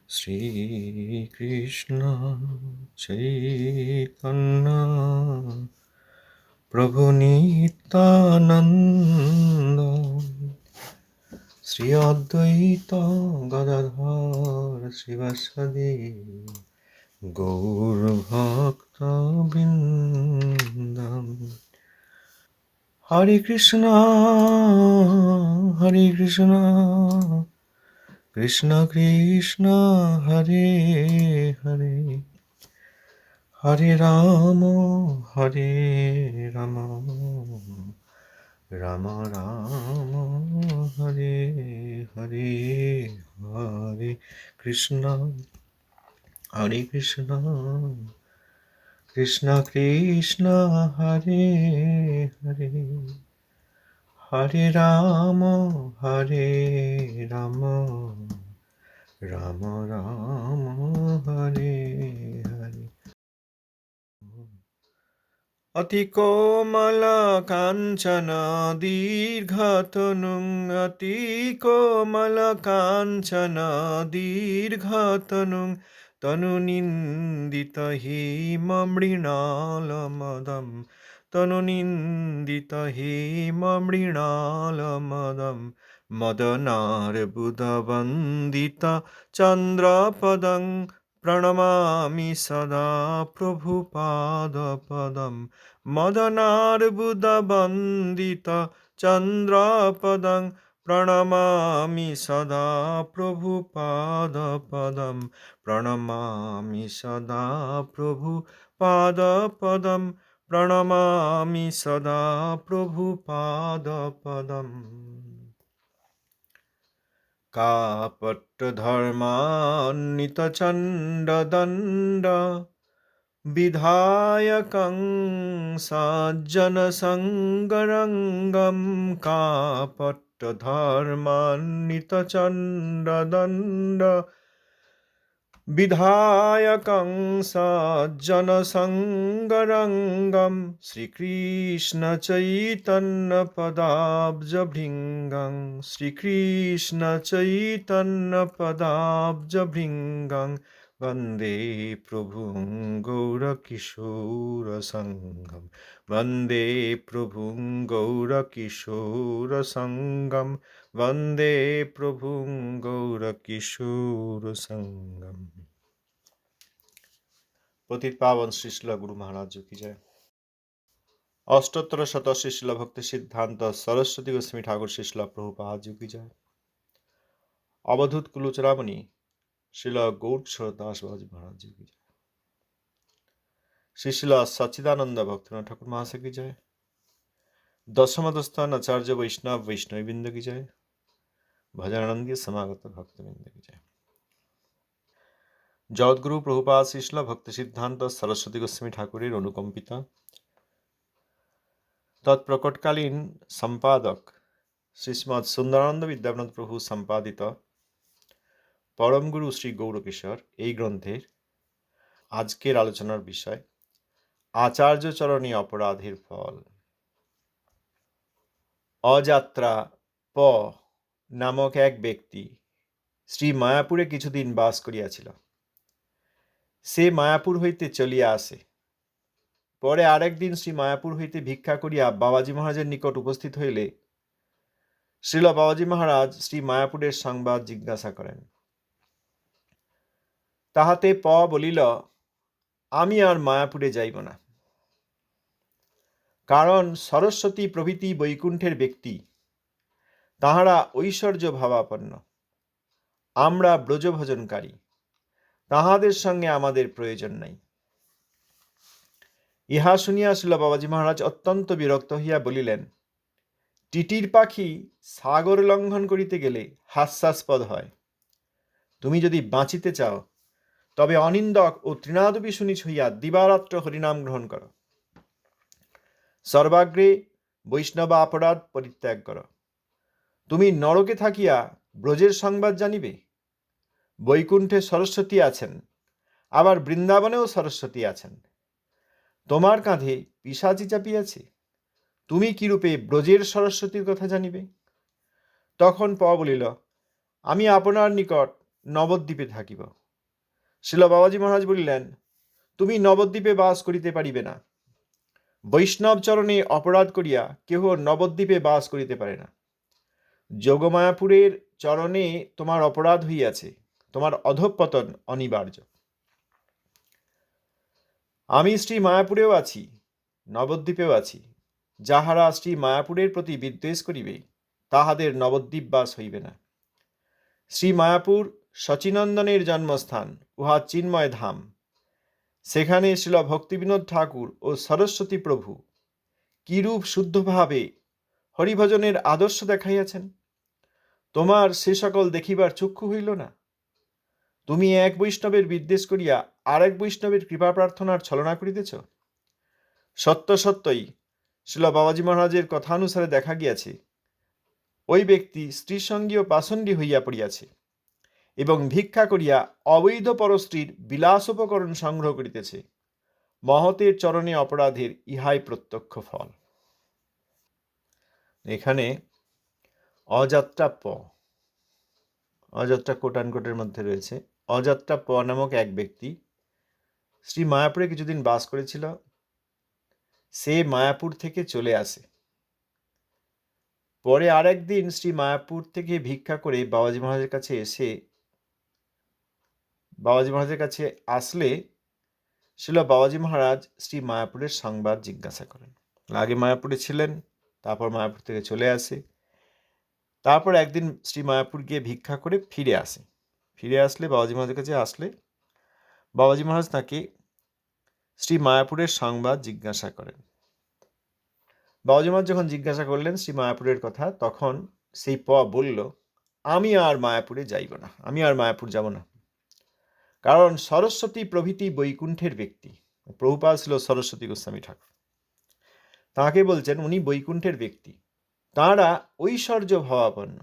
শ্রীকৃষ্ণ চৈতন্য প্রভু নিত্যানন্দ শ্রী অদ্বৈত গদাধর শিবাসাদি গৌর ভক্ত বৃন্দ। হরে কৃষ্ণ হরে কৃষ্ণ কৃষ্ণ কৃষ্ণ হরে হরে হরে রাম রাম রাম হরে হরে। হরে কৃষ্ণ কৃষ্ণ কৃষ্ণ হরে হরে হরে রাম রাম রাম হরে হরে। অতি কোমল কাঞ্চন দীর্ঘতনুং অতি কোমল কাঞ্চন দীর্ঘতনুং তনু নিন্দিত হিমমৃণালমদম তনু নিন্দিত হিমমৃণালমদম মদনার্বুদবন্দিত চন্দ্রপদং প্রণমামি সদা প্রভুপাদপদম মদনার্বুদবন্দিত চন্দ্রপদং প্রণমামি সদা প্রভুপাদপদম প্রণমামি সদা প্রভুপাদপদম প্রণমামি সদা প্রভুপাদপদম। কাপট্যধর্মান্বিতচণ্ডদণ্ড বিধায়কং সজ্জনসঙ্গরঙ্গম কাপট্যধর্মান্বিতচণ্ডদণ্ড বিধায়কং সজ্জনসঙ্গরঙ্গম শ্রীকৃষ্ণ চৈতন্য পদাব্জভৃঙ্গং শ্রীকৃষ্ণ চৈতন্য পদাব্জভৃঙ্গং বন্দে প্রভুং গৌরকিশোরসঙ্গম বন্দে প্রভুং গৌরকিশোরসঙ্গম বন্দে প্রভুং গৌরকিশোরসঙ্গম। পতিত পাবন শ্রী শিল গুরু মহারাজ কি জয়। অষ্টোত্তর শত শ্রী শিল ভক্তি সিদ্ধান্ত সরস্বতী গোস্বামী ঠাকুর শ্রী শিল প্রভুপাদ কি জয়। অবধূত কুলচূড়ামণি শিল গৌড় দাস বাবাজি মহারাজ কি জয়। শ্রী শিল সচ্চিদানন্দ ভক্তনাথ ঠাকুর মহাশয় কি জয়। দশমদস্থান আচার্য বৈষ্ণব বৈষ্ণববৃন্দ কি জয়। ভজনানন্দী সমাগত ভক্তবৃন্দ কি জয়। জগৎগুরু প্রভুপাদ শ্রী শিল ভক্তি সিদ্ধান্ত সরস্বতী গোস্বামী ঠাকুরের অনুকম্পিত তৎপ্রকটকালীন সম্পাদক শ্রীশ্রীমৎ সুন্দরানন্দ বিদ্যাপনাথ প্রভু সম্পাদিত পরমগুরু শ্রী গৌরকিশোর এই গ্রন্থের আজকের আলোচনার বিষয় আচার্যচরণী অপরাধের ফল। অযাত্রা প নামক এক ব্যক্তি শ্রী মায়াপুরে কিছুদিন বাস করিয়াছিল। সে মায়াপুর হইতে চলিয়া আসে। পরে আরেকদিন শ্রী মায়াপুর হইতে ভিক্ষা করিয়া বাবাজী মহারাজের নিকট উপস্থিত হইলে শ্রীল বাবাজী মহারাজ শ্রী মায়াপুরের সংবাদ জিজ্ঞাসা করেন। তাহাতে প বলিল, আমি আর মায়াপুরে যাইব না, কারণ সরস্বতী প্রভৃতি বৈকুণ্ঠের ব্যক্তি তাহারা ঐশ্বর্য ভাবাপন্ন, আমরা ব্রজভজনকারী, তাহাদের সঙ্গে আমাদের প্রয়োজন নাই। ইহা শুনিয়া শ্রীল বাবাজী মহারাজ অত্যন্ত বিরক্ত হইয়া বলিলেন, টিটির পাখি সাগর লঙ্ঘন করিতে গেলে হাস্যাস্পদ হয়। তুমি যদি বাঁচিতে চাও তবে অনিন্দক ও তৃণাদপি শুনিছ হইয়া দিবারাত্র হরিনাম গ্রহণ কর। সর্বাগ্রে বৈষ্ণব অপরাধ পরিত্যাগ কর। তুমি নরকে থাকিয়া ব্রজের সংবাদ জানিবে। বৈকুণ্ঠে সরস্বতী আছেন, আবার বৃন্দাবনেও সরস্বতী আছেন। তোমার কাঁধে পিশাচি চাপিয়াছে, তুমি কিরূপে ব্রজের সরস্বতীর কথা জানিবে? তখন প বলিল, আমি আপনার নিকট নবদ্বীপে থাকিব, শিল বাবাজি মহারাজ বলিলেন, তুমি নবদ্বীপে বাস করিতে পারিবে না। বৈষ্ণব চরণে অপরাধ করিয়া কেহ নবদ্বীপে বাস করিতে পারে না। যোগমায়াপুরের চরণে তোমার অপরাধ হইয়াছে, তোমার অধঃপতন অনিবার্য। আমি শ্রী মায়াপুরেও আছি, নবদ্বীপেও আছি। যাহারা শ্রী মায়াপুরের প্রতি বিদ্বেষ করিবে, তাহাদের নবদ্বীপ বাস হইবে না। শ্রী মায়াপুর শচীনন্দনের জন্মস্থান, উহা চিন্ময় ধাম। সেখানে শিল ভক্তিবিনোদ ঠাকুর ও সরস্বতী প্রভু কিরূপ শুদ্ধভাবে হরিভজনের আদর্শ দেখাইয়াছেন, তোমার সে সকল দেখিবার চক্ষু হইল না? তুমি এক বৈষ্ণবের বিদ্বেষ করিয়া আর এক বৈষ্ণবের কৃপা প্রার্থনার ছলনা করিতেছ। সত্য সত্যই শিল বাবাজি মহারাজের কথানুসারে দেখা গিয়াছে, ওই ব্যক্তি স্ত্রীসঙ্গী ও পাষণ্ডী হইয়া পড়িয়াছে এবং ভিক্ষা করিয়া অবৈধ পরস্ত্রীর বিলাসোপকরণ সংগ্রহ করিতেছে। মহতের চরণে অপরাধের ইহাই প্রত্যক্ষ ফল। এখানে অযাত্রা প, অযাত্রা কোটানকোটের মধ্যে রয়েছে। অযাত্রা প নামক এক ব্যক্তি শ্রী মায়াপুরে কিছুদিন বাস করেছিল। সে মায়াপুর থেকে চলে আসে। পরে আর একদিন শ্রী মায়াপুর থেকে ভিক্ষা করে বাবাজি মহারাজের কাছে আসলে শিল বাবাজি মহারাজ শ্রী মায়াপুরের সংবাদ জিজ্ঞাসা করেন। আগে মায়াপুরে ছিলেন, তারপর মায়াপুর থেকে চলে আসে। তারপর একদিন শ্রী মায়াপুর গিয়ে ভিক্ষা করে ফিরে আসে। ফিরে আসলে বাবাজি মহারাজের কাছে আসলে বাবাজি মহারাজ তাকে শ্রী মায়াপুরের সংবাদ জিজ্ঞাসা করেন। বাবাজি মহারাজ যখন জিজ্ঞাসা করলেন শ্রী মায়াপুরের কথা, তখন সেই প বলল, আমি আর মায়াপুরে যাইব না, আমি আর মায়াপুর যাব না। কারণ সরস্বতী প্রভৃতি বৈকুণ্ঠের ব্যক্তি। প্রভুপাদ ছিল সরস্বতী গোস্বামী ঠাকুর, তাঁকে বলছেন উনি বৈকুণ্ঠের ব্যক্তি। তাঁরা ঐশ্বর্য ভাবাপন্ন,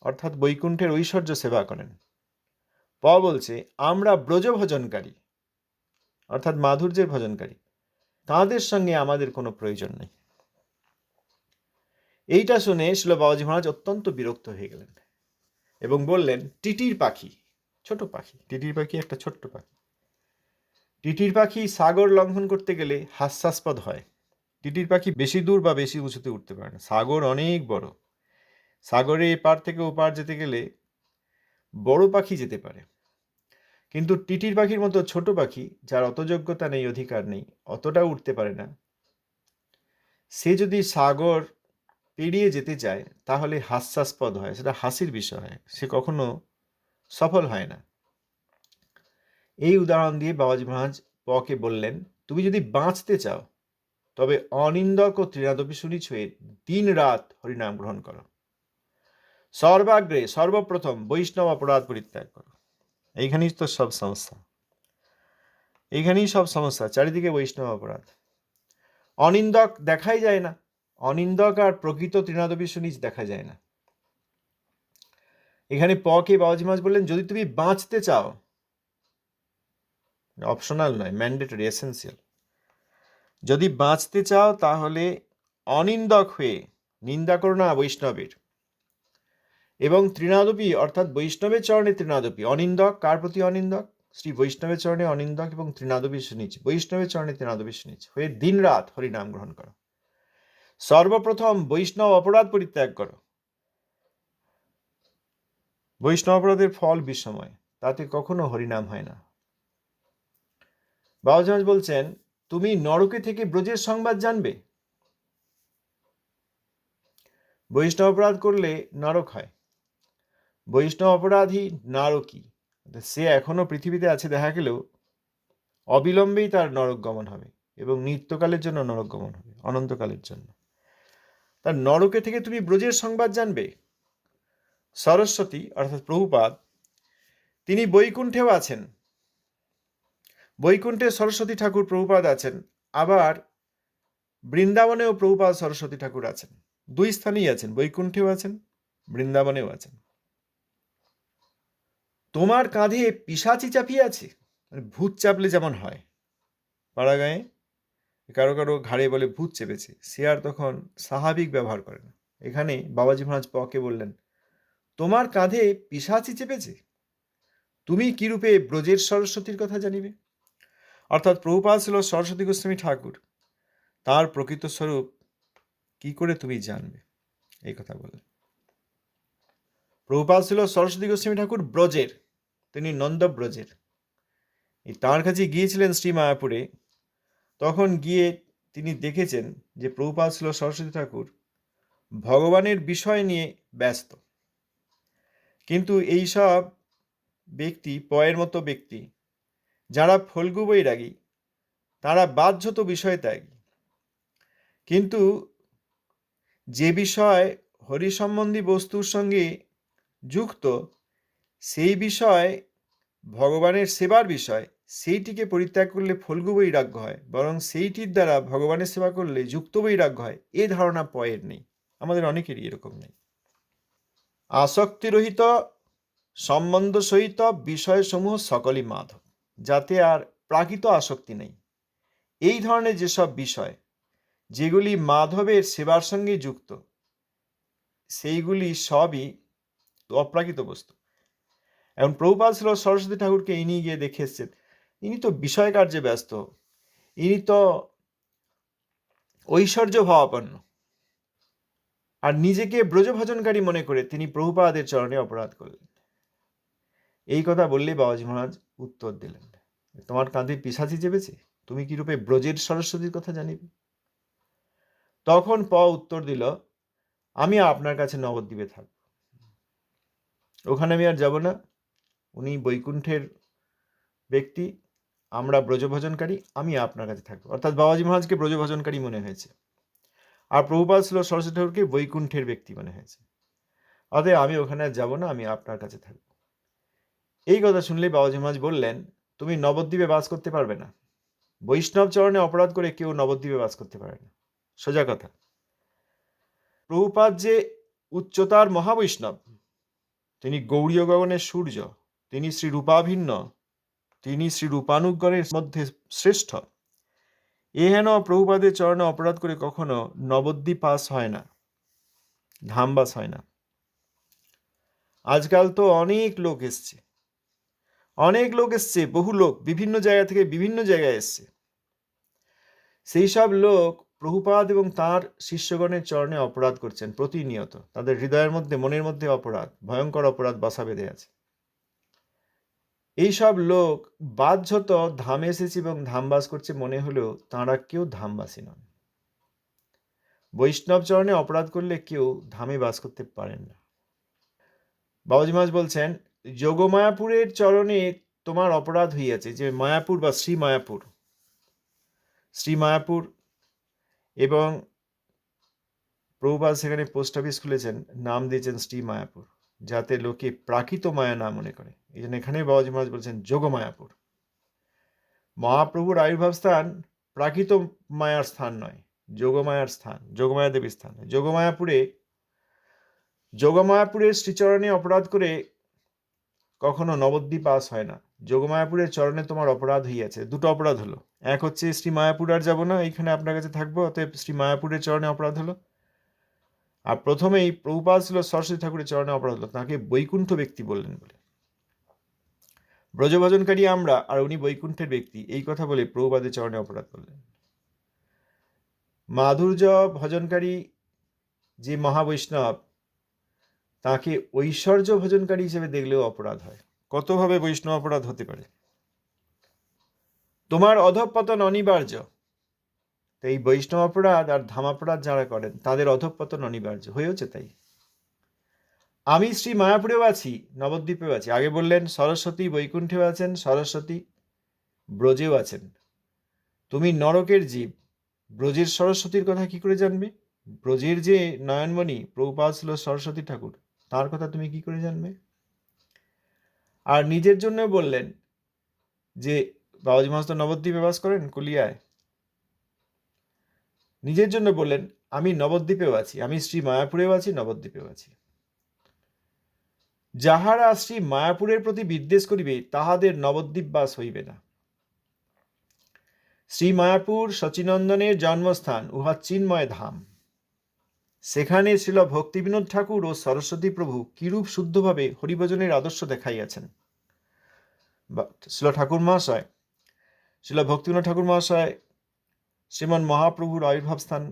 অর্থাৎ বৈকুণ্ঠের ঐশ্বর্য সেবা করেন। প বলছে আমরা ব্রজ ভজনকারী, অর্থাৎ মাধুর্যের ভজনকারী, তাঁদের সঙ্গে আমাদের কোনো প্রয়োজন নেই। এইটা শুনে শিল বাবাজি মহারাজ অত্যন্ত বিরক্ত হয়ে গেলেন এবং বললেন, টিটির পাখি, ছোট পাখি, টিটির পাখি একটা ছোট্ট পাখি। টিটির পাখি সাগর লঙ্ঘন করতে গেলে হাস্যাস্পদ হয়। টিটির পাখি বেশি দূর বা বেশি উঁচুতে উঠতে পারে না, সাগর অনেক বড়। সাগরে এপার থেকে ওপার যেতে গেলে বড় পাখি যেতে পারে, কিন্তু টিটির পাখির মতো ছোট পাখি, যার অত যোগ্যতা নেই, অধিকার নেই, অতটা উঠতে পারে না, সে যদি সাগর পেরিয়ে যেতে চায় তাহলে হাস্যাস্পদ হয়, সেটা হাসির বিষয় হয়, সে কখনো সফল হয় না। এই উদাহরণ দিয়ে বাবাজি মহারাজ পকে বললেন, তুমি যদি বাঁচতে চাও তবে অনিন্দক ও তৃণাদপি সুনিচ হয়ে দিন রাত হরিনাম গ্রহণ করো। সর্বাগ্রে সর্বপ্রথম বৈষ্ণব অপরাধ পরিত্যাগ করো। এইখানেই তো সব সমস্যা, এইখানেই সব সমস্যা, চারিদিকে বৈষ্ণব অপরাধ। অনিন্দক দেখাই যায় না, অনিন্দক আর প্রকৃত তৃণাদপি সুনিচ দেখা যায় না। এখানে পকে বাবাজি মহারাজ বললেন, যদি তুমি বাঁচতে চাও, অপশনাল নয়, ম্যান্ডেটরি, এসেন্সিয়াল, যদি বাঁচতে চাও তাহলে অনিন্দক হয়ে নিন্দা করো না বৈষ্ণবের, এবং তৃণাদপি অর্থাৎ বৈষ্ণবের চরণে তৃণাদপি। অনিন্দক কার প্রতি অনিন্দক? শ্রী বৈষ্ণবের চরণে অনিন্দক এবং তৃণাদপি সুনিচ, বৈষ্ণবের চরণে তৃণাদপি সুনিচ হয়ে দিন রাত হরিনাম গ্রহণ করো। সর্বপ্রথম বৈষ্ণব অপরাধ পরিত্যাগ করো। বৈষ্ণব অপরাধের ফল বিষময়, তাতে কখনো হরিনাম হয় না। বাবাজি মহারাজ বলছেন, তুমি নরকে থেকে ব্রজের সংবাদ জানবে। বৈষ্ণব অপরাধ করলে নরক হয়। বৈষ্ণব অপরাধী নারকী, সে এখনো পৃথিবীতে আছে দেখা গেলেও অবিলম্বেই তার নরক গমন হবে, এবং নিত্যকালের জন্য নরক গমন হবে, অনন্তকালের জন্য। তার নরকে থেকে তুমি ব্রজের সংবাদ জানবে। সরস্বতী অর্থাৎ প্রভুপাদ, তিনি বৈকুণ্ঠেও আছেন। বৈকুণ্ঠে সরস্বতী ঠাকুর প্রভুপাদ আছেন, আবার বৃন্দাবনেও প্রভুপাদ সরস্বতী ঠাকুর আছেন। দুই স্থানেই আছেন, বৈকুণ্ঠেও আছেন, বৃন্দাবনেও আছেন। তোমার কাঁধে পিশাচি চাপিয়ে আছে, মানে ভূত চাপলে যেমন হয়, পাড়া গায়ে কারো কারো ঘাড়ে বলে ভূত চেপেছে, সে আর তখন স্বাভাবিক ব্যবহার করে না। এখানে বাবাজি মহারাজ পকে বললেন, তোমার কাঁধে পিশাচি চেপেছে, তুমি কিরূপে ব্রজের সরস্বতীর কথা জানিবে? অর্থাৎ প্রভুপাদ ছিল সরস্বতী গোস্বামী ঠাকুর, তার প্রকৃত স্বরূপ কি করে তুমি জানবে? এই কথা বললেন। প্রভুপাদ ছিল সরস্বতী গোস্বামী ঠাকুর ব্রজের, তিনি নন্দব্রজের। তাঁর কাছে গিয়েছিলেন শ্রী মায়াপুরে, তখন গিয়ে তিনি দেখেছেন যে প্রভুপাদ ছিল সরস্বতী ঠাকুর ভগবানের বিষয় নিয়ে ব্যস্ত। কিন্তু এইসব ব্যক্তি, পয়ের মতো ব্যক্তি, যারা ফল্গু বৈরাগী, তারা বাহ্যত বিষয় ত্যাগী, কিন্তু যে বিষয় হরি সম্বন্ধী বস্তুর সঙ্গে যুক্ত, সেই বিষয় ভগবানের সেবার বিষয়, সেইটিকে পরিত্যাগ করলে ফল্গু বৈরাগ্য হয়, বরং সেইটির দ্বারা ভগবানের সেবা করলে যুক্ত বৈরাগ্য হয়। এ ধারণা পয়ের নেই, আমাদের অনেকেরই এরকম নেই। আসক্তিরহিত সম্বন্ধ সহিত বিষয়সমূহ সকলই মাধব, যাতে আর প্রাকৃত আসক্তি নেই। এই ধরনের যেসব বিষয় যেগুলি মাধবের সেবার সঙ্গে যুক্ত, সেইগুলি সবই অপ্রাকৃত বস্তু। এখন প্রভুপাদ ছিল সরস্বতী ঠাকুরকে ইনি গিয়ে দেখে এসছেন, ইনি তো বিষয় কার্যে ব্যস্ত, ইনি তো ঐশ্বর্য ভাবাপন্ন, আর নিজেকে ব্রজভজনকারী মনে করে তিনি প্রভুপাদের চরণে অপরাধ করলেন। এই কথা বললে বাবাজি মহারাজ উত্তর দিলেন, তোমার কাঁধে পিশাচি চেপেছে, তুমি কিরূপে ব্রজের সরস্বতীর কথা জানিবে? তখন উত্তর দিল, আমি আপনার কাছে নবদ্বীপে থাকব, ওখানে আমি আর যাব না। উনি বৈকুণ্ঠের ব্যক্তি, আমরা ব্রজভজনকারী, আমি আপনার কাছে থাকবো। অর্থাৎ বাবাজি মহারাজকে ব্রজভজনকারী মনে হয়েছে, আর প্রভুপাদ ছিল সরস্বতী ঠাকুরকে বৈকুণ্ঠের ব্যক্তি মনে হয়েছে। অতএব আমি ওখানে আর যাব না, আমি আপনার কাছে থাকবো। এই কথা শুনলেই বাবাজি মহারাজ বললেন, তুমি নবদ্বীপে বাস করতে পারবে না। বৈষ্ণব চরণে অপরাধ করে কেউ নবদ্বীপে বাস করতে পারে না, সোজা কথা। প্রভুপাদ যে উচ্চতার মহাবৈষ্ণব, তিনি গৌড়ীয় গগনের সূর্য, তিনি শ্রী রূপাভিন্ন, তিনি শ্রী রূপানুগণের মধ্যে শ্রেষ্ঠ। এহেন প্রভুপাদের চরণে অপরাধ করে কখনো নবদ্বীপ পাস হয় না, ধামবাস হয় না। আজকাল তো অনেক লোক এসছে, বহু লোক বিভিন্ন জায়গা থেকে বিভিন্ন জায়গায় এসছে। সেই সব লোক প্রভুপাদ এবং তাঁর শিষ্যগণের চরণে অপরাধ করছেন প্রতিনিয়ত। তাদের হৃদয়ের মধ্যে, মনের মধ্যে অপরাধ, ভয়ঙ্কর অপরাধ বাসা বেঁধে আছে। এইসব লোক বাহ্যত ধামে এসেছে এবং ধামবাস করছে মনে হলেও তাঁরা কেউ ধামবাসী নন। বৈষ্ণব চরণে অপরাধ করলে কেউ ধামে বাস করতে পারেন না। বাবাজি মহারাজ বলছেন, যোগমায়াপুরের চরণে তোমার অপরাধ হইয়াছে, যে মায়াপুর বা শ্রী মায়াপুর, এবং প্রভুপাদ সেখানে পোস্ট অফিস খুলেছেন, নাম দিয়েছেন শ্রী মায়াপুর, যাতে লোকে প্রাকৃত মায়া না মনে করে। এই জন্য এখানে বাবাজি মহারাজ বলছেন যোগমায়াপুর। মহাপ্রভুর আবির্ভাব স্থান প্রাকৃত মায়ার স্থান নয়, যোগমায়ার স্থান, যোগমায়া দেবীর স্থান। যোগমায়াপুরের শ্রীচরণে অপরাধ করে কখনো নবদ্বীপ পাস হয় না। যোগমায়াপুরের চরণে তোমার অপরাধ হইয়াছে। দুটো অপরাধ হলো, এক হচ্ছে শ্রী মায়াপুর আর যাবো না, এইখানে আপনার কাছে থাকবো, অতএব শ্রী মায়াপুরের চরণে অপরাধ হলো। আর প্রথমেই প্রভুপাদ ছিল সরস্বতী ঠাকুরের চরণে অপরাধ হলো, তাকে বৈকুণ্ঠ ব্যক্তি বললেন বলে। ব্রজভজনকারী আমরা, আর উনি বৈকুণ্ঠের ব্যক্তি, এই কথা বলে প্রভুপাদের চরণে অপরাধ করলেন। মাধুর্য ভজনকারী যে মহাবৈষ্ণব, তাকে ঐশ্বর্য ভজনকারী হিসেবে দেখলেও অপরাধ হয়। কতভাবে বৈষ্ণব অপরাধ হতে পারে। তোমার অধঃপতন অনিবার্য। তো এই বৈষ্ণব অপরাধ আর ধামাপরাধ যারা করেন, তাদের অধঃপতন অনিবার্য হয়েছে। তাই আমি শ্রী মায়াপুরেও আছি, নবদ্বীপেও আছি। আগে বললেন সরস্বতী বৈকুণ্ঠেও আছেন, সরস্বতী ব্রজেও আছেন। তুমি নরকের জীব, ব্রজের সরস্বতীর কথা কি করে জানবে? ব্রজের যে নয়নমণি প্রভুপাদ ছিল সরস্বতী ঠাকুর, তার কথা তুমি কি করে জানবে? আর নিজের জন্য বললেন যে বাবাজি মহারাজ তো নবদ্বীপে বাস করেন, কুলিয়ায়। নিজের জন্য বললেন, আমি নবদ্বীপেও আছি, আমি শ্রী মায়াপুরেও আছি, নবদ্বীপেও আছি। যাহারা শ্রী মায়াপুরের প্রতি বিদ্বেষ করিবে, তাহাদের নবদ্বীপ বাস হইবে না। শ্রী মায়াপুর শচীনন্দনের জন্মস্থান, উহা চিন্ময় ধাম। সেখানে ছিল ভক্তিবিনোদ ঠাকুর ও সরস্বতী প্রভু কিরূপ শুদ্ধভাবে হরিভজনের আদর্শ দেখাইয়াছেন। শিল ঠাকুর মহাশয়, শিল ভক্তিবিনোদ ঠাকুর মহাশয় শ্রীমন মহাপ্রভুর আবির্ভাব স্থান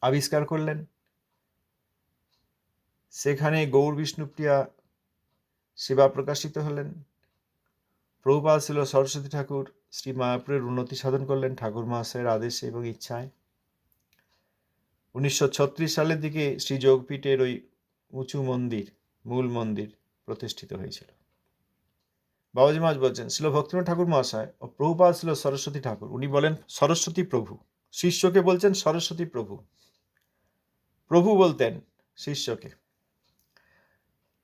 আবিষ্কার করলেন। সেখানে গৌর বিষ্ণুপ্রিয়া সেবা প্রকাশিত হলেন। প্রভুপাদ ছিল সরস্বতী ঠাকুর শ্রী মায়াপুরের উন্নতি সাধন করলেন ঠাকুর মহাশয়ের আদেশে এবং ইচ্ছায়। 1936 সালের দিকে শ্রী যোগপীঠের ওই উঁচু মন্দির, মূল মন্দির প্রতিষ্ঠিত হয়েছিল। বাবাজি মহারাজ বলছেন শিল ভক্তিবিনোদ ঠাকুর মহাশয় ও প্রভুপাদ ছিল সরস্বতী ঠাকুর। উনি বলেন সরস্বতী প্রভু, শিষ্যকে বলছেন সরস্বতী প্রভু। প্রভু বলতেন শিষ্যকে।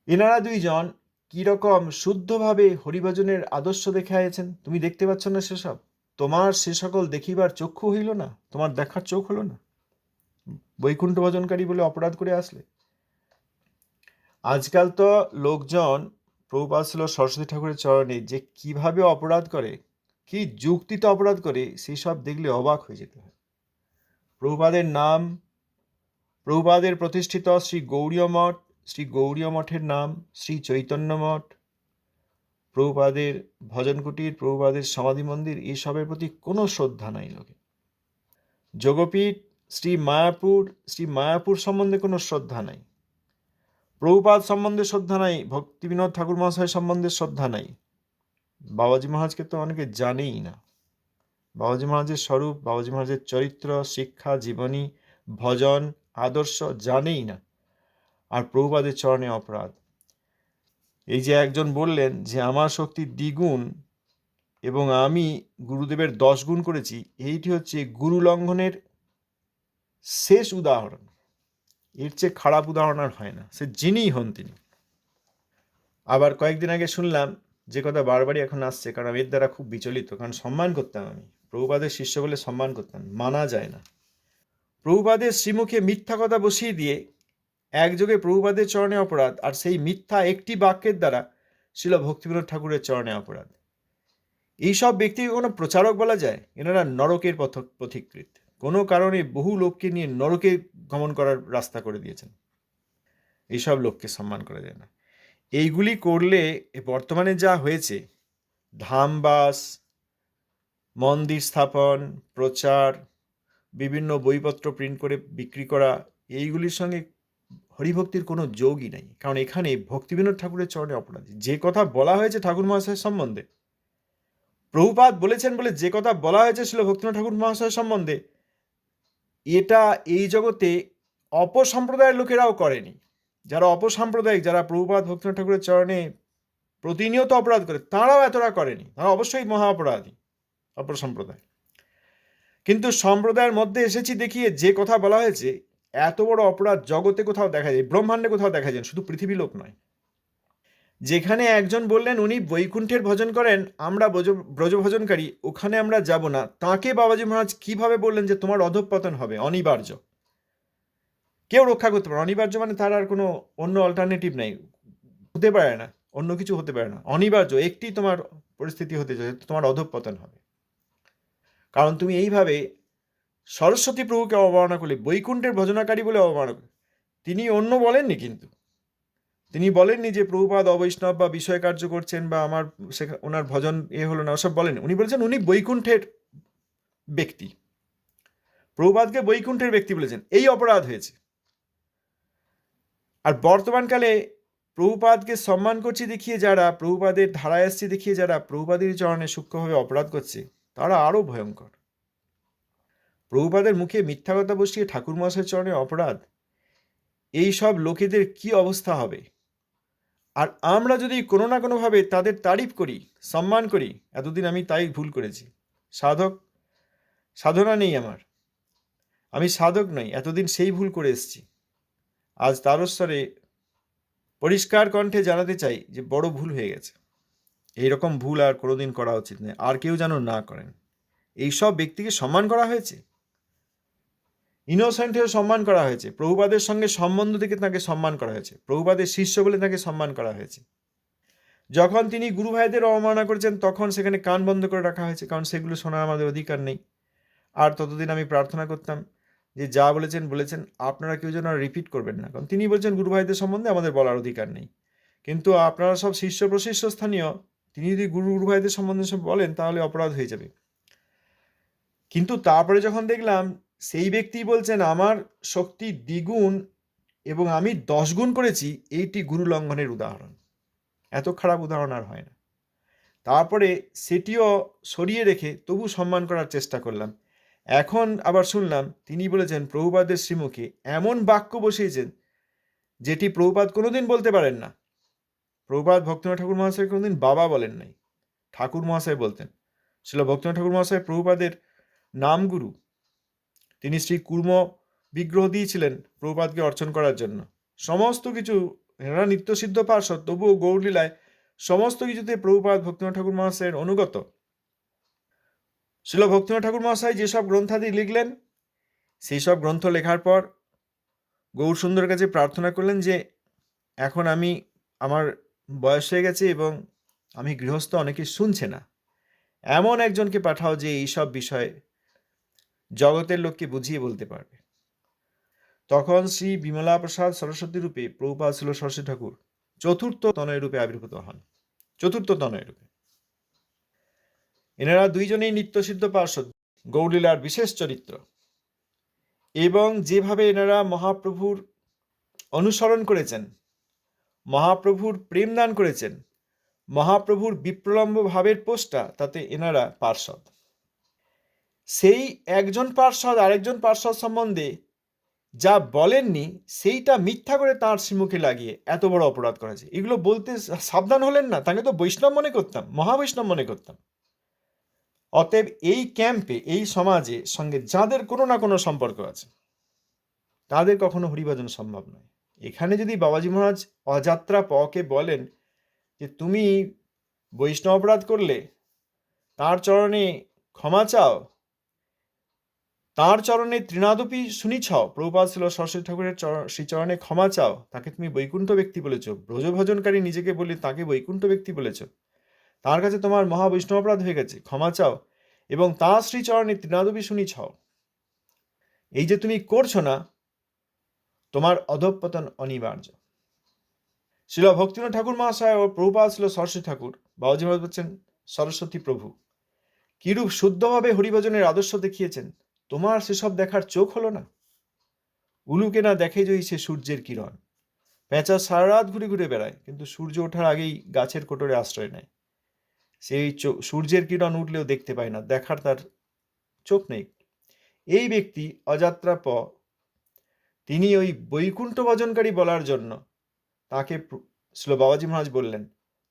এনারা দুইজন কিরকম শুদ্ধভাবে হরিভজনের আদর্শ দেখাইয়াছেন, তুমি দেখতে পাচ্ছ না সেসব? তোমার সে সকল দেখিবার চক্ষু হইল না, তোমার দেখার চোখ হলো না? বৈকুণ্ঠ ভজনকারী বলে অপরাধ করে আসলে। আজকাল তো লোকজন প্রভুপাদ ছিল সরস্বতী ঠাকুরের চরণে যে কিভাবে অপরাধ করে, কি যুক্তিতে অপরাধ করে, সেই সব দেখলে অবাক হয়ে যেতে হয়। প্রভুপাদের নাম, প্রভুপাদের প্রতিষ্ঠিত শ্রী গৌড়ীয় মঠ, শ্রী গৌড়ীয় মঠের নাম শ্রী চৈতন্য মঠ, প্রভুপাদের ভজন কুটির, প্রভুপাদের সমাধি মন্দির, এসবের প্রতি কোনো শ্রদ্ধা নাই লোকে। যোগপীঠ, শ্রী মায়াপুর সম্বন্ধে কোনো শ্রদ্ধা নাই। প্রভুপাদ সম্বন্ধে শ্রদ্ধা নাই, ভক্তিবিনোদ ঠাকুর মহাশয় সম্বন্ধে শ্রদ্ধা নাই। বাবাজি মহারাজকে তো অনেকে জানেই না। বাবাজি মহারাজের স্বরূপ, বাবাজি মহারাজের চরিত্র, শিক্ষা, জীবনী, ভজন, আদর্শ জানেই না। আর প্রভুপাদের চরণে অপরাধ। এই যে একজন বললেন যে আমার শক্তি দ্বিগুণ এবং আমি গুরুদেবের 10 গুণ করেছি, এইটি হচ্ছে গুরু লঙ্ঘনের শেষ উদাহরণ। এর চেয়ে খারাপ উদাহরণ আর হয় না, সে যিনিই হন তিনি। আবার কয়েকদিন আগে শুনলাম যে কথা বারবারই এখন আসছে, কারণ আমি এর দ্বারা খুব বিচলিত, কারণ সম্মান করতাম, আমি প্রভুপাদের শিষ্য বলে সম্মান করতাম, মানা যায় না। প্রভুপাদের শ্রীমুখে মিথ্যা কথা বসিয়ে দিয়ে একযোগে প্রভুপাদের চরণে অপরাধ, আর সেই মিথ্যা একটি বাক্যের দ্বারা শিল ভক্তিবিনোদ ঠাকুরের চরণে অপরাধ। এইসব ব্যক্তিকে কোনো প্রচারক বলা যায়? এনারা নরকের পথিকৃৎ। কোনো কারণে বহু লোককে নিয়ে নরকে গমন করার রাস্তা করে দিয়েছেন। এইসব লোককে সম্মান করা যায় না। এইগুলি করলে বর্তমানে যা হয়েছে, ধামবাস, মন্দির স্থাপন, প্রচার, বিভিন্ন বইপত্র প্রিন্ট করে বিক্রি করা, এইগুলির সঙ্গে হরিভক্তির কোনো যোগই নাই। কারণ এখানে ভক্তিবিনোদ ঠাকুরের চরণে অপরাধী। যে কথা বলা হয়েছে ঠাকুর মহাশয়ের সম্বন্ধে, প্রভুপাদ বলেছেন বলে যে কথা বলা হয়েছে শিল ভক্তিবিনোদ ঠাকুর মহাশয় সম্বন্ধে, এটা এই জগতে অপসম্প্রদায়ের লোকেরাও করেনি। যারা অপসাম্প্রদায়িক, যারা প্রভুপাদ ভক্তিবিনোদ ঠাকুরের চরণে প্রতিনিয়ত অপরাধ করে, তারাও এতটা করেনি। তারা অবশ্যই মহা অপরাধী, অপসম্প্রদায়। কিন্তু সম্প্রদায়ের মধ্যে এসেছি দেখিয়ে যে কথা বলা হয়েছে, এত বড় অপরাধ জগতে কোথাও দেখা যায়, ব্রহ্মাণ্ডে কোথাও দেখা যায়, শুধু পৃথিবী লোক নয়। যেখানে একজন বললেন উনি বৈকুণ্ঠের ভজন করেন, আমরা ব্রজ ভজনকারী, ওখানে আমরা যাব না, তাকে বাবাজি মহারাজ কিভাবে বললেন যে তোমার অধঃপতন হবে, অনিবার্য, কেউ রক্ষা করতে পারে। অনিবার্য মানে তার আর কোনো অন্য অল্টারনেটিভ নেই, হতে পারে না, অন্য কিছু হতে পারে না, অনিবার্য একটি তোমার পরিস্থিতি হতে যায়, তোমার অধঃপতন হবে। কারণ তুমি এইভাবে সরস্বতী প্রভুকে অবমাননা করলে, বৈকুণ্ঠের ভজনাকারী বলে অবমাননা করলে। তিনি অন্য বলেননি, কিন্তু তিনি বলেননি যে প্রভুপাদ অবৈষ্ণব বা বিষয় কার্য করছেন বা আমার ওনার ভজন হলো না, ওসব বলেন। উনি বলেছেন উনি বৈকুণ্ঠের ব্যক্তি, প্রভুপাদকে বৈকুণ্ঠের ব্যক্তি বলেছেন। এই অপরাধ হয়েছে। আর বর্তমানকালে প্রভুপাদকে সম্মান করছি দেখিয়ে যারা, প্রভুপাদের ধারায় আসছে দেখিয়ে যারা প্রভুপাদের চরণে সূক্ষ্মভাবে অপরাধ করছে, তারা আরও ভয়ঙ্কর। প্রভুপাদের মুখে মিথ্যা কথা বসিয়ে ঠাকুর মহাশয়ের চরণে অপরাধ, এই সব লোকেদের কি অবস্থা হবে? আর আমরা যদি কোনো না কোনোভাবে তাদের তারিফ করি, সম্মান করি, এতদিন আমি তাই ভুল করেছি। সাধনা নেই আমার, আমি সাধক নই, এতদিন সেই ভুল করে এসেছি। আজ তারস্বরে পরিষ্কার কণ্ঠে জানাতে চাই যে বড় ভুল হয়ে গেছে। এইরকম ভুল আর কোনোদিন করা উচিত নয়, আর কেউ যেন না করেন। এইসব ব্যক্তিকে সম্মান করা হয়েছে, ইনোসেন্টেও সম্মান করা হয়েছে, প্রভুপাদের সঙ্গে সম্বন্ধ থেকে তাকে সম্মান করা হয়েছে, প্রভুপাদের শিষ্য বলে তাকে সম্মান করা হয়েছে। যখন তিনি গুরু ভাইদের অবমাননা করেছেন, তখন সেখানে কান বন্ধ করে রাখা হয়েছে, কারণ সেগুলো শোনার আমাদের অধিকার নেই। আর ততদিন আমি প্রার্থনা করতাম যে যা বলেছেন আপনারা কেউ যেন রিপিট করবেন না, কারণ তিনি বলছেন গুরু ভাইদের সম্বন্ধে আমাদের বলার অধিকার নেই। কিন্তু আপনারা সব শিষ্য প্রশিষ্য স্থানীয়, তিনি যদি গুরু ভাইদের সম্বন্ধে সব বলেন তাহলে অপরাধ হয়ে যাবে। কিন্তু তারপরে যখন দেখলাম সেই ব্যক্তি বলছেন আমার শক্তি দ্বিগুণ এবং আমি 10 গুণ করেছি, এইটি গুরু লঙ্ঘনের উদাহরণ। এত খারাপ উদাহরণ আর হয় না। তারপরে সেটিও সরিয়ে রেখে তবু সম্মান করার চেষ্টা করলাম। এখন আবার শুনলাম তিনি বলেছেন প্রভুপাদের শ্রীমুখে এমন বাক্য বসিয়েছেন যেটি প্রভুপাদ কোনোদিন বলতে পারেন না। প্রভুপাদ ভক্তিনাথ ঠাকুর মহাশয় কোনোদিন বাবা বলেন নাই, ঠাকুর মহাশয় বলতেন। ছিল ভক্তিনাথ ঠাকুর মহাশয় প্রভুপাদের নামগুরু। তিনি শ্রী কুর্ম বিগ্রহ দিয়েছিলেন প্রভুপাদকে অর্চন করার জন্য। সমস্ত কিছু এনারা নিত্যসিদ্ধ পার্শ্বদ, তবুও গৌরলীলায় সমস্ত কিছুতে প্রভুপাদ ভক্তিনাথ ঠাকুর মহাশয়ের অনুগত। শিল ভক্তিনাথ ঠাকুর মহাশয় যেসব গ্রন্থাদি লিখলেন, সেই সব গ্রন্থ লেখার পর গৌর সুন্দরের কাছে প্রার্থনা করলেন যে এখন আমার বয়স হয়ে গেছে এবং আমি গৃহস্থ, অনেকে শুনছে না, এমন একজনকে পাঠাও যে এইসব বিষয়ে জগতের লোককে বুঝিয়ে বলতে পারবে। তখন শ্রী বিমলা প্রসাদ সরস্বতী রূপে প্রভুপাদ ছিল সরস্বতী ঠাকুর চতুর্থ তনয় রূপে আবির্ভূত হন। চতুর্থ তনয় রূপে এনারা দুইজনেই নিত্যসিদ্ধ পার্শ্বদ, গৌরলীলার বিশেষ চরিত্র। এবং যেভাবে এনারা মহাপ্রভুর অনুসরণ করেছেন, মহাপ্রভুর প্রেম দান করেছেন, মহাপ্রভুর বিপ্রলম্ব ভাবের পোষ্টা, তাতে এনারা পার্শ্বদ। সেই একজন পার্শ্বদ আরেকজন পার্শ্বদ সম্বন্ধে যা বলেননি সেইটা মিথ্যা করে তাঁর শ্রীমুখে লাগিয়ে এত বড় অপরাধ করেছে। এগুলো বলতে সাবধান হলেন না, তাকে তো বৈষ্ণব মনে করতাম, মহাবৈষ্ণব মনে করতাম। অতএব এই ক্যাম্পে, এই সমাজে সঙ্গে যাদের কোনো না কোনো সম্পর্ক আছে, তাদের কখনো হরিভজন সম্ভব নয়। এখানে যদি বাবাজি মহারাজ অযাত্রা পকে বলেন যে তুমি বৈষ্ণব অপরাধ করলে, তার চরণে ক্ষমা চাও, তাঁর চরণে তৃণাদপি শুনিছাও, প্রভুপাদ ছিল সরস্বতী ঠাকুরের শ্রীচরণে ক্ষমা চাও, তাকে তুমি বৈকুণ্ঠ ব্যক্তি বলেছ, ব্রজভজনকারী নিজেকে বলে তাকে বৈকুণ্ঠ ব্যক্তি বলেছ, তার কাছে তোমার মহাবৈষ্ণব অপরাধ হয়ে গেছে, ক্ষমা চাও এবং তাঁর শ্রীচরণে তৃণাদপি শুনিছাও। এই যে তুমি করছো না, তোমার অধঃপতন অনিবার্য। শিল ভক্তিনাথ ঠাকুর মহাশয় ও প্রভুপাদ ছিল সরস্বতী ঠাকুর, বাবাজি মহারাজ বলছেন সরস্বতী প্রভু কিরূপ শুদ্ধভাবে হরিভজনের আদর্শ দেখিয়েছেন, তোমার সেসব দেখার চোখ হলো না? উলুকে না দেখে যদি সে সূর্যের কিরণ। পেঁচা সারা রাত ঘুরে ঘুরে বেড়ায়, কিন্তু সূর্য ওঠার আগেই গাছের কোটরে আশ্রয় নেয়। সেই সূর্যের কিরণ উঠলেও দেখতে পায় না, দেখার তার চোখ নেই। এই ব্যক্তি অযাত্রা তিনি ওই বৈকুণ্ঠ ভজনকারী বলার জন্য তাকে শ্রী বাবাজি মহারাজ বললেন,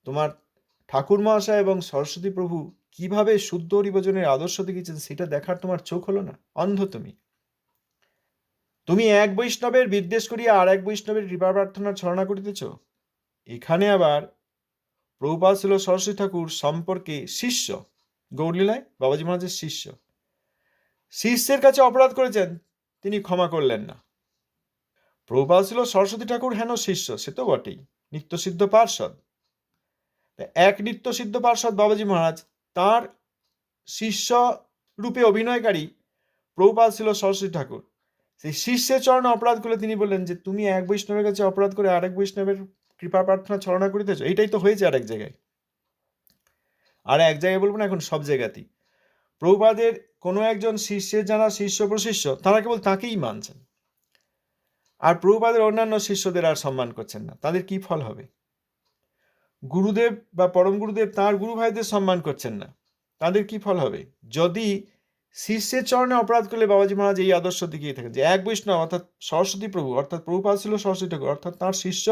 তোমার ঠাকুর মহাশয় এবং সরস্বতী প্রভু কিভাবে শুদ্ধ হরিভজনের আদর্শ দেখিয়েছেন সেটা দেখার তোমার চোখ হলো না? অন্ধ তুমি এক বৈষ্ণবের বিদ্বেষ করিয়া আর এক বৈষ্ণবের কৃপা প্রার্থনার ছলনা করিতেছ। এখানে আবার প্রভুপাদ ছিল সরস্বতী ঠাকুর সম্পর্কে শিষ্য, গৌরলীলায় বাবাজি মহারাজের শিষ্য, শিষ্যের কাছে অপরাধ করেছেন, তিনি ক্ষমা করলেন না। প্রভুপাদ ছিল সরস্বতী ঠাকুর হেন শিষ্য, সে তো বটেই, নিত্যসিদ্ধ পার্শ্বদ। এক নিত্যসিদ্ধ পার্শ্বদ বাবাজি মহারাজ, তার শিষ্য রূপে অভিনয়কারী প্রভুপাদ ছিল সরস্বতী ঠাকুর। সেই শিষ্যের চরণে অপরাধ করলে তিনি বললেন যে তুমি এক বৈষ্ণবের কাছে অপরাধ করে আরেক বৈষ্ণবের কৃপা প্রার্থনা ছলনা করিতেছ। এইটাই তো হয়েছে আরেক জায়গায়, আর এক জায়গায় বলবো না, এখন সব জায়গাতেই প্রভুপাদের কোনো একজন শিষ্যের যারা শিষ্য প্রশিষ্য, তারা কেবল তাকেই মানছেন, আর প্রভুপাদের অন্যান্য শিষ্যদের আর সম্মান করছেন না। তাদের কি ফল হবে? গুরুদেব বা পরম গুরুদেব তাঁর গুরু ভাইদের সম্মান করছেন না, তাদের কি ফল হবে? যদি শিষ্যের চরণে অপরাধ করলে বাবাজি মহারাজ এই আদর্শ দেখিয়ে থাকেন যে এক বৈষ্ণব অর্থাৎ সরস্বতী প্রভু, অর্থাৎ প্রভুপাদ ছিল সরস্বতী ঠাকুর, অর্থাৎ তাঁর শিষ্য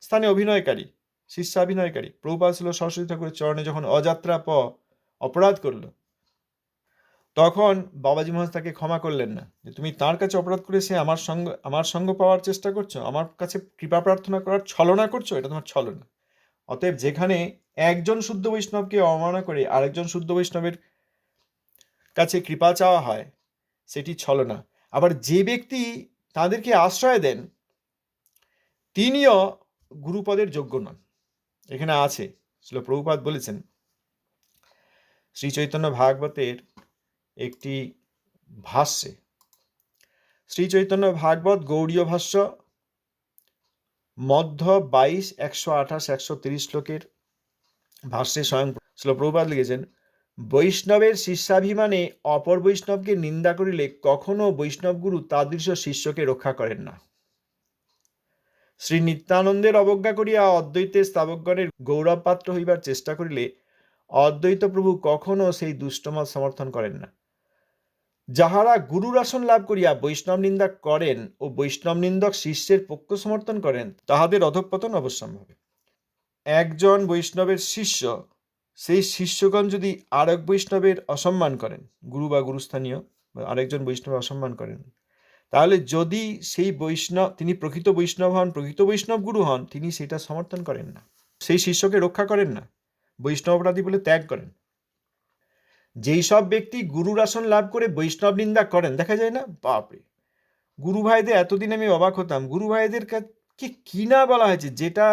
স্থানে অভিনয়কারী, শিষ্যাভিনয়কারী প্রভুপাদ ছিল সরস্বতী ঠাকুরের চরণে যখন অযাত্রা অপরাধ করলো, তখন বাবাজি মহারাজ তাকে ক্ষমা করলেন না, যে তুমি তার কাছে অপরাধ করে সে আমার সঙ্গ পাওয়ার চেষ্টা করছো, আমার কাছে কৃপা প্রার্থনা করার ছলনা করছো, এটা তোমার ছলনা। অতএব যেখানে একজন শুদ্ধ বৈষ্ণবকে অবমাননা করে আরেকজন শুদ্ধ বৈষ্ণবের কাছে কৃপা চাওয়া হয়, সেটি ছলনা। আবার যে ব্যক্তি তাদেরকে আশ্রয় দেন, তিনিও গুরুপদের যোগ্য নন। এখানে আছে, শ্রীল প্রভুপাদ বলেছেন শ্রী চৈতন্য ভাগবতের একটি ভাষ্যে, শ্রী চৈতন্য ভাগবত গৌড়ীয় ভাষ্য মধ্য 22, 128, 130 শ্লোকের ভাষ্যে স্বয়ং শ্রীল প্রভুপাদ লিখেছেন, বৈষ্ণবের শিষ্যাভিমানে অপর বৈষ্ণবকে নিন্দা করিলে কখনো বৈষ্ণবগুরু তাদৃশ শিষ্যকে রক্ষা করেন না। শ্রী নিত্যানন্দের অবজ্ঞা করিয়া অদ্বৈতের স্তাবকগণের গৌরব পাত্র হইবার চেষ্টা করিলে অদ্বৈত প্রভু কখনো সেই দুষ্টমত সমর্থন করেন না। যাহারা গুরুর আসন লাভ করিয়া বৈষ্ণব নিন্দা করেন ও বৈষ্ণব নিন্দক শিষ্যের পক্ষ সমর্থন করেন, তাহাদের অধঃপতন অবশ্যম্ভাবী। একজন বৈষ্ণবের শিষ্য, সেই শিষ্যগণ যদি আরেক বৈষ্ণবের অসম্মান করেন, গুরু বা গুরুস্থানীয় আরেকজন বৈষ্ণবের অসম্মান করেন, তাহলে যদি সেই বৈষ্ণব, তিনি প্রকৃত বৈষ্ণব হন, প্রকৃত বৈষ্ণব গুরু হন, তিনি সেটা সমর্থন করেন না, সেই শিষ্যকে রক্ষা করেন না, বৈষ্ণব অপরাধী বলে ত্যাগ করেন। যেই সব ব্যক্তি গুরুর আসন লাভ করে বৈষ্ণব নিন্দা করেন, দেখা যায় না, বাপরে, গুরু ভাইদের এতদিন আমি অবাক হতাম, গুরু ভাইদের কে কি না বলা হয়েছে, যেটা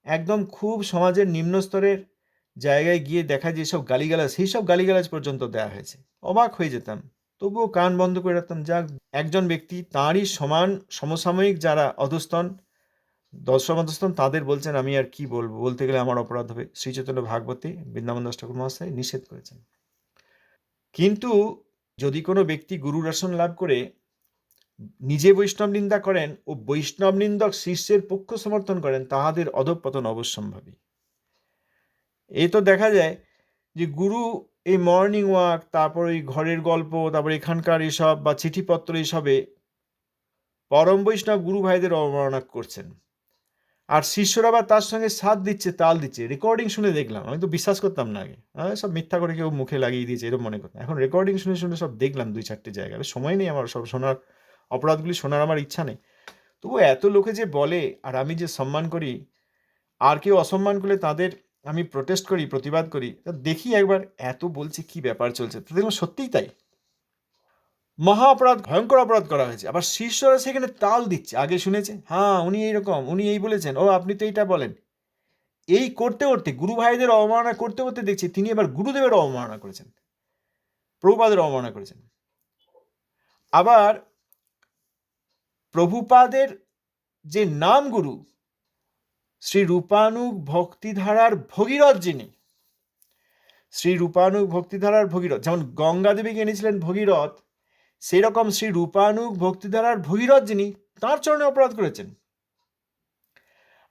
একদম খুব সমাজের নিম্ন স্তরের জায়গায় গিয়ে দেখা যায় সব গালিগালাজ, সেই সব গালিগালাজ পর্যন্ত দেওয়া হয়েছে। অবাক হয়ে যেতাম, তবুও কান বন্ধ করে রাখতাম। যাক, একজন ব্যক্তি তাঁরই সমান সমসাময়িক যারা অধস্তন, দশম অধস্তন, তাদের বলছেন আমি আর কি বলবো, বলতে গেলে আমার অপরাধ হবে। শ্রী চৈতন্য ভাগবতে বৃন্দাবন দাস ঠাকুর মহাশয় নিষেধ করেছেন। কিন্তু যদি কোনো ব্যক্তি গুরুর আসন লাভ করে নিজে বৈষ্ণব নিন্দা করেন ও বৈষ্ণব নিন্দক শিষ্যের পক্ষ সমর্থন করেন, তাহাদের অধঃপতন অবশ্যম্ভাবী। এই তো দেখা যায় যে গুরু এই মর্নিং ওয়াক, তারপর ওই ঘরের গল্প, তারপর এখানকার এসব বা চিঠিপত্র, এসবে পরম বৈষ্ণব গুরু ভাইদের অবমাননা করছেন, আর শিষ্যরা আবার তার সঙ্গে সাথ দিচ্ছে, তাল দিচ্ছে। রেকর্ডিং শুনে দেখলাম, আমি তো বিশ্বাস করতাম না আগে, সব মিথ্যা করে কেউ মুখে লাগিয়ে দিয়েছে এরকম মনে করতাম। এখন রেকর্ডিং শুনে শুনে সব দেখলাম 2-4টে জায়গায়। সময় নেই আমার সব শোনার, অপরাধগুলি শোনার আমার ইচ্ছা নেই। তবু এত লোকে যে বলে, আর আমি যে সম্মান করি, আর কেউ অসম্মান করলে তাদের আমি প্রোটেস্ট করি, প্রতিবাদ করি, তা দেখি একবার এত বলছে কি ব্যাপার চলছে, তো দেখলাম সত্যিই তাই, মহা অপরাধ, ভয়ঙ্কর অপরাধ করা হয়েছে। আবার শিষ্যরা সেখানে তাল দিচ্ছে, আগে শুনেছে, হ্যাঁ উনি এইরকম, উনি এই বলেছেন, ও আপনি তো এইটা বলেন। এই করতে করতে, গুরু ভাইদের অবমাননা করতে করতে দেখছি তিনি এবার গুরুদেবের অবমাননা করেছেন, প্রভুপাদের অবমাননা করেছেন। আবার প্রভুপাদের যে নাম গুরু, শ্রী রূপানুগ ভক্তিধারার ভগীরথ, যিনি শ্রী রূপানুগ ভক্তিধারার ভগীরথ, যেমন গঙ্গা দেবীকে এনেছিলেন ভগীরথ, সেই রকম শ্রী রূপানুগ ভক্তিধারার ভগীরথ যিনি, তাঁর চরণে অপরাধ করেছেন।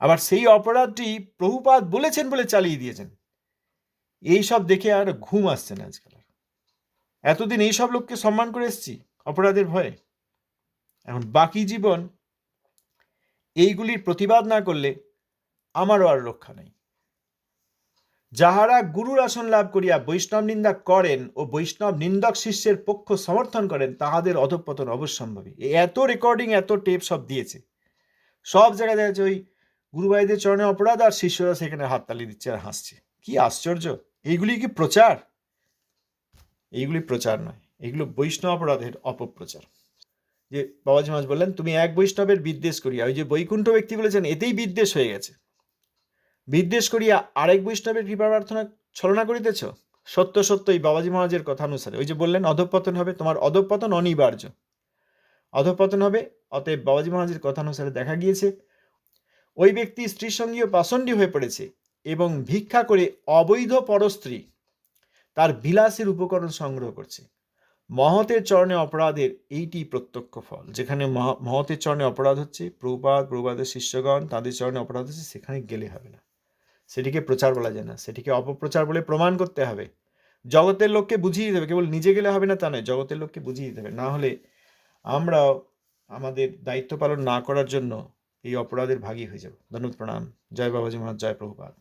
আবার সেই অপরাধটি প্রভুপাদ বলেছেন বলে চালিয়ে দিয়েছেন। এইসব দেখে আর ঘুম আসছে না আজকাল। এতদিন এইসব লোককে সম্মান করে এসেছি অপরাধের ভয়ে, এখন বাকি জীবন এইগুলির প্রতিবাদ না করলে আমারও আর রক্ষা নেই। যাহারা গুরুর আসন লাভ করিয়া বৈষ্ণব নিন্দা করেন ও বৈষ্ণব নিন্দক শিষ্যের পক্ষ সমর্থন করেন, তাহাদের অধঃপতন অবশ্যম্ভাবী। এত রেকর্ডিং, এত টেপ সব দিয়েছে, সব জায়গায় দেখা যাচ্ছে ওই গুরু ভাইদের চরণে অপরাধ, আর শিষ্যরা সেখানে হাততালি দিচ্ছে আর হাসছে। কি আশ্চর্য! এইগুলি কি প্রচার? এইগুলি প্রচার নয়, এগুলো বৈষ্ণব অপরাধের অপপ্রচার। যে বাবাজি মহারাজ বললেন, তুমি এক বৈষ্ণবের বিদ্বেষ করিয়া, ওই যে বৈকুণ্ঠ ব্যক্তি বলেছেন, এতেই বিদ্বেষ হয়ে গেছে, বিদ্বেষ করিয়া আরেক বৈষ্ণবের কৃপা প্রার্থনা ছলনা করিতেছ। সত্য সত্য এই বাবাজি মহারাজের কথা অনুসারে, ওই যে বললেন অধঃপতন হবে, তোমার অধঃপতন অনিবার্য, অধঃপতন হবে। অতএব বাবাজি মহারাজের কথা অনুসারে দেখা গিয়েছে ওই ব্যক্তি স্ত্রীর সঙ্গীও পাষণ্ডী হয়ে পড়েছে এবং ভিক্ষা করে অবৈধ পরস্ত্রী তার বিলাসের উপকরণ সংগ্রহ করছে। মহতের চরণে অপরাধের এইটি প্রত্যক্ষ ফল। যেখানে মহতের চরণে অপরাধ হচ্ছে, প্রভুপাদের শিষ্যগণ তাদের চরণে অপরাধ হচ্ছে, সেখানে গেলে হবে না, সেটিকে প্রচার বলা যায় না, সেটিকে অপপ্রচার বলে প্রমাণ করতে হবে। জগতের লোককে বুঝিয়ে দিতে হবে, কেবল নিজে গেলে হবে না তা নয়, জগতের লোককে বুঝিয়ে দিতে হবে। না হলে আমরাও আমাদের দায়িত্ব পালন না করার জন্য এই অপরাধের ভাগী হয়ে যাব। ধন্যবাদ, প্রণাম। জয় বাবাজি মহারাজ, জয় প্রভুপাদ।